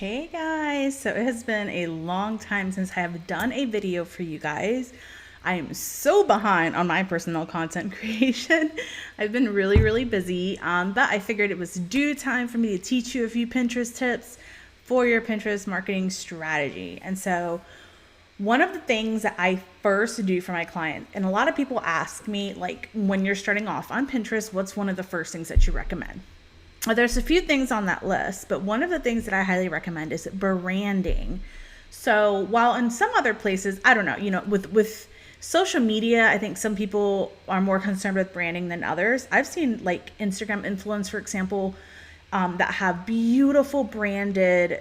Hey guys, so it has been a long time since I have done a video for you guys. I am so behind on my personal content creation. I've been really busy, but I figured it was due time for me to teach you a few Pinterest tips for your Pinterest marketing strategy. And so one of the things that I first do for my clients, and a lot of people ask me, like, when you're starting off on Pinterest, what's one of the first things that you recommend? Well, there's a few things on that list, but one of the things that I highly recommend is branding. So while in some other places, I don't know, with social media, I think some people are more concerned with branding than others. I've seen like Instagram influencers, for example, that have beautiful branded,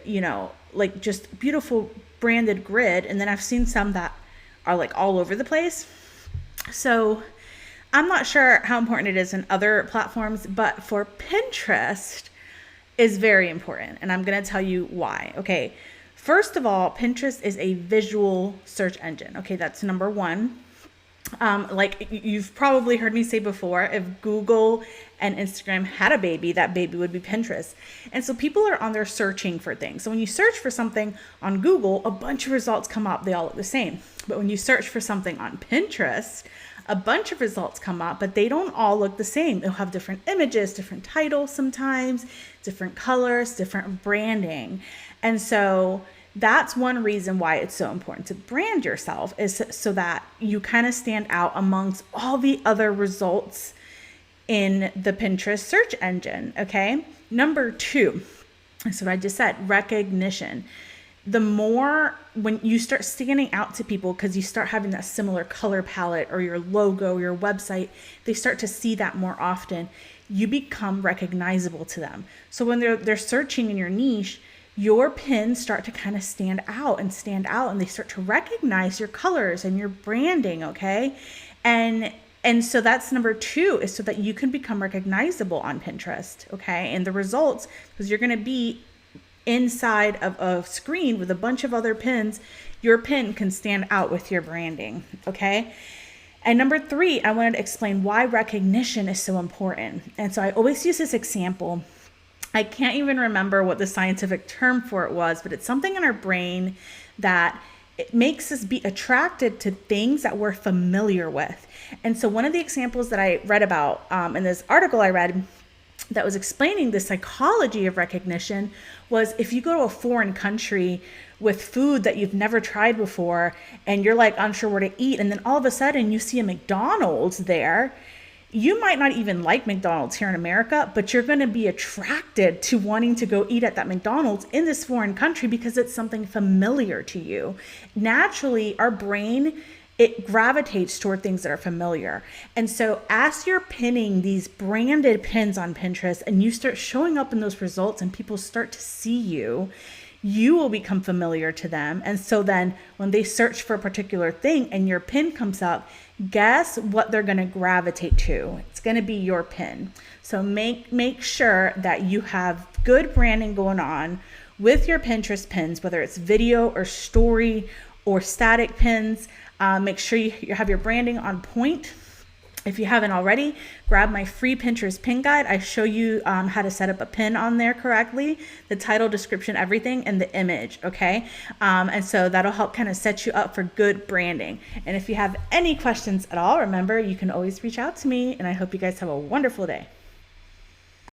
like just beautiful branded grid. And then I've seen some that are like all over the place. So I'm not sure how important it is in other platforms, but for Pinterest is very important. And I'm going to tell you why. Okay. First of all, Pinterest is a visual search engine. Okay. That's number one. Like you've probably heard me say before, if Google and Instagram had a baby, that baby would be Pinterest. And so people are on there searching for things. So when you search for something on Google, a bunch of results come up. They all look the same. But when you search for something on Pinterest, a bunch of results come up, but they don't all look the same. They'll have different images, different titles sometimes, different colors, different branding. And so that's one reason why it's so important to brand yourself, is so that you kind of stand out amongst all the other results in the Pinterest search engine. Okay. Number two, that's what I just said, recognition. The more when you start standing out to people, because you start having that similar color palette or your logo, your website, they start to see that more often. You become recognizable to them. So when they're searching in your niche, your pins start to kind of stand out, and they start to recognize your colors and your branding. Okay. And so that's number two, is so that you can become recognizable on Pinterest. Okay. And the results, because you're going to be inside of a screen with a bunch of other pins, your pin can stand out with your branding. Okay. And number three, I wanted to explain why recognition is so important. And so I always use this example. I can't even remember what the scientific term for it was, but it's something in our brain that it makes us be attracted to things that we're familiar with. And so one of the examples that I read about in this article I read that was explaining the psychology of recognition was, if you go to a foreign country with food that you've never tried before and you're like unsure where to eat, and then all of a sudden you see a McDonald's there, you might not even like McDonald's here in America, but you're going to be attracted to wanting to go eat at that McDonald's in this foreign country because it's something familiar to you. Naturally, our brain, it gravitates toward things that are familiar. And so as you're pinning these branded pins on Pinterest and you start showing up in those results and people start to see you, you will become familiar to them. And so then when they search for a particular thing and your pin comes up, guess what they're going to gravitate to? It's going to be your pin. So make sure that you have good branding going on with your Pinterest pins, whether it's video or story or static pins. Make sure you have your branding on point. If you haven't already, grab my free Pinterest pin guide. I show you how to set up a pin on there correctly, the title, description, everything, and the image. Okay. And so that'll help kind of set you up for good branding. And if you have any questions at all, remember, you can always reach out to me, and I hope you guys have a wonderful day.